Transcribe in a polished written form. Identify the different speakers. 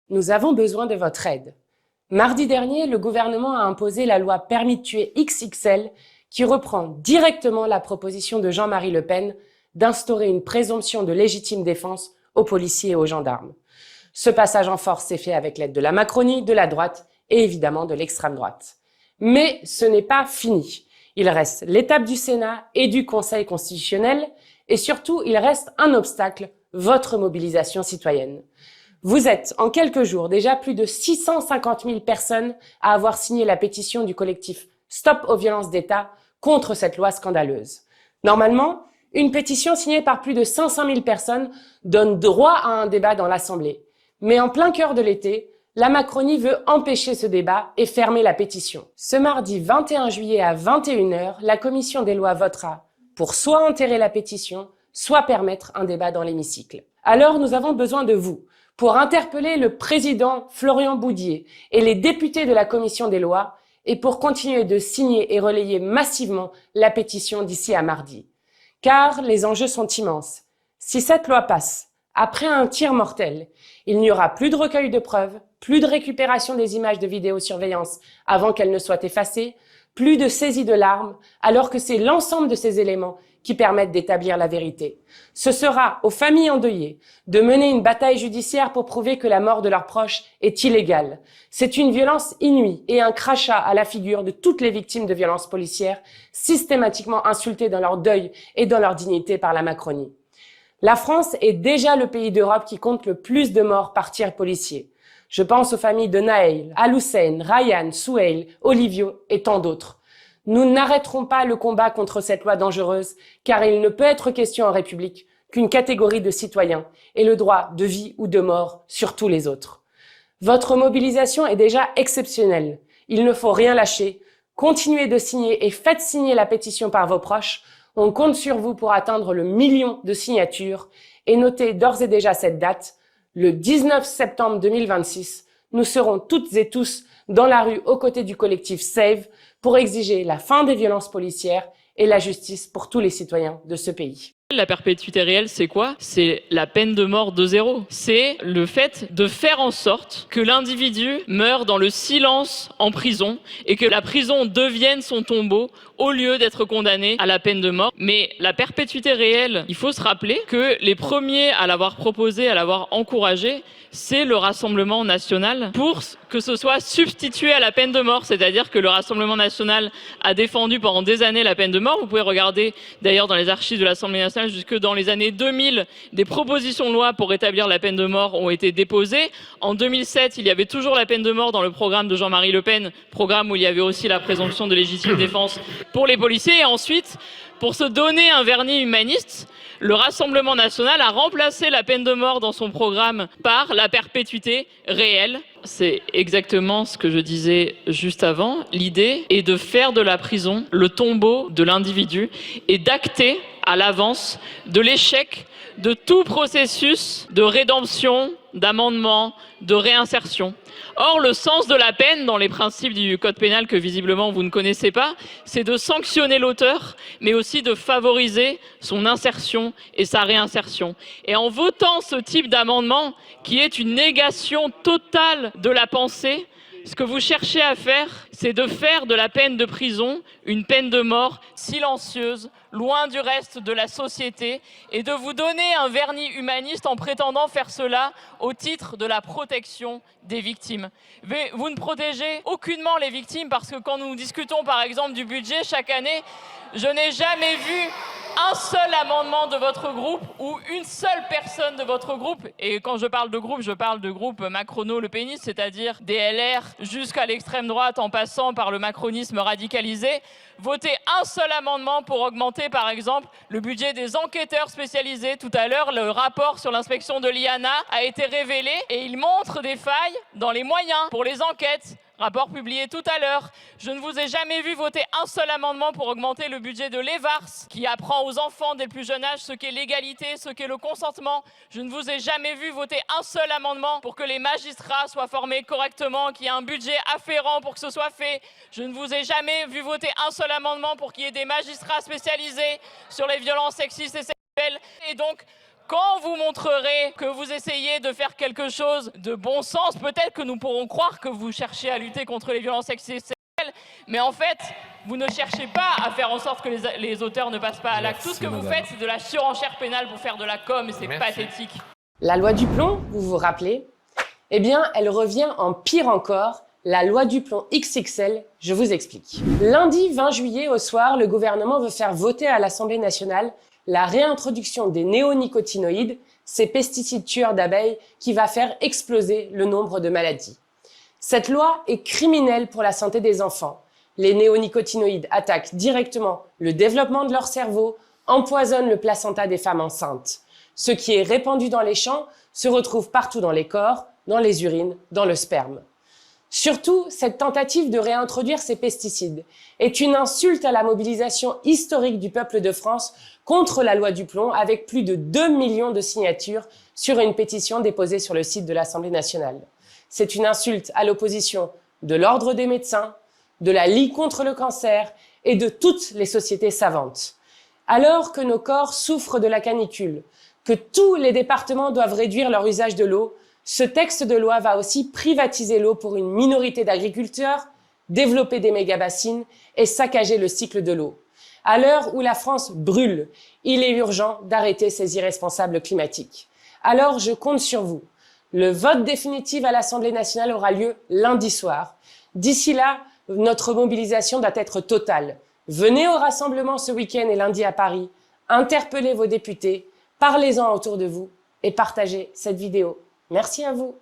Speaker 1: Nous avons besoin de votre aide. Mardi dernier, le gouvernement a imposé la loi Permis de tuer XXL qui reprend directement la proposition de Jean-Marie Le Pen d'instaurer une présomption de légitime défense aux policiers et aux gendarmes. Ce passage en force s'est fait avec l'aide de la Macronie, de la droite et évidemment de l'extrême droite. Mais ce n'est pas fini. Il reste l'étape du Sénat et du Conseil constitutionnel et surtout, il reste un obstacle, votre mobilisation citoyenne. Vous êtes, en quelques jours, déjà plus de 650 000 personnes à avoir signé la pétition du collectif Stop aux violences d'État contre cette loi scandaleuse. Normalement, une pétition signée par plus de 500 000 personnes donne droit à un débat dans l'Assemblée. Mais en plein cœur de l'été, la Macronie veut empêcher ce débat et fermer la pétition. Ce mardi 21 juillet à 21h, la commission des lois votera pour soit enterrer la pétition, soit permettre un débat dans l'hémicycle. Alors nous avons besoin de vous pour interpeller le président Florian Boudié et les députés de la commission des lois et pour continuer de signer et relayer massivement la pétition d'ici à mardi. Car les enjeux sont immenses. Si cette loi passe, après un tir mortel, il n'y aura plus de recueil de preuves, plus de récupération des images de vidéosurveillance avant qu'elles ne soient effacées, plus de saisie de l'arme, alors que c'est l'ensemble de ces éléments qui permettent d'établir la vérité. Ce sera aux familles endeuillées de mener une bataille judiciaire pour prouver que la mort de leurs proches est illégale. C'est une violence inouïe et un crachat à la figure de toutes les victimes de violences policières, systématiquement insultées dans leur deuil et dans leur dignité par la Macronie. La France est déjà le pays d'Europe qui compte le plus de morts par tir policier. Je pense aux familles de Naël, Al-Hussein, Ryan, Souheil, Olivio et tant d'autres. Nous n'arrêterons pas le combat contre cette loi dangereuse, car il ne peut être question en République qu'une catégorie de citoyens ait le droit de vie ou de mort sur tous les autres. Votre mobilisation est déjà exceptionnelle. Il ne faut rien lâcher. Continuez de signer et faites signer la pétition par vos proches. On compte sur vous pour atteindre le 1 million de signatures et notez d'ores et déjà cette date, le 19 septembre 2026. Nous serons toutes et tous dans la rue aux côtés du collectif SAVE pour exiger la fin des violences policières et la justice pour tous les citoyens de ce pays.
Speaker 2: La perpétuité réelle, c'est quoi? C'est la peine de mort de zéro. C'est le fait de faire en sorte que l'individu meure dans le silence en prison et que la prison devienne son tombeau au lieu d'être condamné à la peine de mort. Mais la perpétuité réelle, il faut se rappeler que les premiers à l'avoir proposé, à l'avoir encouragé, c'est le Rassemblement national pour que ce soit substitué à la peine de mort. C'est-à-dire que le Rassemblement national a défendu pendant des années la peine de mort. Vous pouvez regarder d'ailleurs dans les archives de l'Assemblée nationale jusque dans les années 2000, des propositions de loi pour rétablir la peine de mort ont été déposées. En 2007, il y avait toujours la peine de mort dans le programme de Jean-Marie Le Pen, programme où il y avait aussi la présomption de légitime défense pour les policiers. Et ensuite, pour se donner un vernis humaniste, le Rassemblement national a remplacé la peine de mort dans son programme par la perpétuité réelle. C'est exactement ce que je disais juste avant. L'idée est de faire de la prison le tombeau de l'individu et d'acter à l'avance de l'échec de tout processus de rédemption, d'amendement, de réinsertion. Or, le sens de la peine, dans les principes du code pénal que visiblement vous ne connaissez pas, c'est de sanctionner l'auteur, mais aussi de favoriser son insertion et sa réinsertion. Et en votant ce type d'amendement, qui est une négation totale de la pensée, ce que vous cherchez à faire, c'est de faire de la peine de prison une peine de mort silencieuse, loin du reste de la société, et de vous donner un vernis humaniste en prétendant faire cela au titre de la protection des victimes. Mais vous ne protégez aucunement les victimes parce que quand nous discutons par exemple du budget chaque année, je n'ai jamais vu un seul amendement de votre groupe ou une seule personne de votre groupe, et quand je parle de groupe, je parle de groupe macrono-le péniste, c'est-à-dire des LR jusqu'à l'extrême droite en passant par le macronisme radicalisé, voter un seul amendement pour augmenter par exemple le budget des enquêteurs spécialisés. Tout à l'heure, le rapport sur l'inspection de l'IANA a été révélé et il montre des failles dans les moyens pour les enquêtes. Rapport publié tout à l'heure. Je ne vous ai jamais vu voter un seul amendement pour augmenter le budget de l'EVARS, qui apprend aux enfants dès le plus jeune âge ce qu'est l'égalité, ce qu'est le consentement. Je ne vous ai jamais vu voter un seul amendement pour que les magistrats soient formés correctement, qu'il y ait un budget afférent pour que ce soit fait. Je ne vous ai jamais vu voter un seul amendement pour qu'il y ait des magistrats spécialisés sur les violences sexistes et sexuelles. Et donc, Quand vous montrerez que vous essayez de faire quelque chose de bon sens, peut-être que nous pourrons croire que vous cherchez à lutter contre les violences sexuelles, mais en fait, vous ne cherchez pas à faire en sorte que les auteurs ne passent pas à l'acte. Tout ce que vous faites, c'est de la surenchère pénale pour faire de la com, et c'est pathétique.
Speaker 1: La loi du plomb, vous vous rappelez? Eh bien, elle revient en pire encore, la loi du plomb XXL, je vous explique. Lundi 20 juillet au soir, le gouvernement veut faire voter à l'Assemblée nationale la réintroduction des néonicotinoïdes, ces pesticides tueurs d'abeilles qui va faire exploser le nombre de maladies. Cette loi est criminelle pour la santé des enfants. Les néonicotinoïdes attaquent directement le développement de leur cerveau, empoisonnent le placenta des femmes enceintes. Ce qui est répandu dans les champs se retrouve partout dans les corps, dans les urines, dans le sperme. Surtout, cette tentative de réintroduire ces pesticides est une insulte à la mobilisation historique du peuple de France contre la loi du plomb, avec plus de 2 millions de signatures sur une pétition déposée sur le site de l'Assemblée nationale. C'est une insulte à l'opposition de l'Ordre des médecins, de la Ligue contre le cancer et de toutes les sociétés savantes. Alors que nos corps souffrent de la canicule, que tous les départements doivent réduire leur usage de l'eau, ce texte de loi va aussi privatiser l'eau pour une minorité d'agriculteurs, développer des méga-bassines et saccager le cycle de l'eau. À l'heure où la France brûle, il est urgent d'arrêter ces irresponsables climatiques. Alors je compte sur vous. Le vote définitif à l'Assemblée nationale aura lieu lundi soir. D'ici là, notre mobilisation doit être totale. Venez au rassemblement ce week-end et lundi à Paris. Interpellez vos députés, parlez-en autour de vous et partagez cette vidéo. Merci à vous.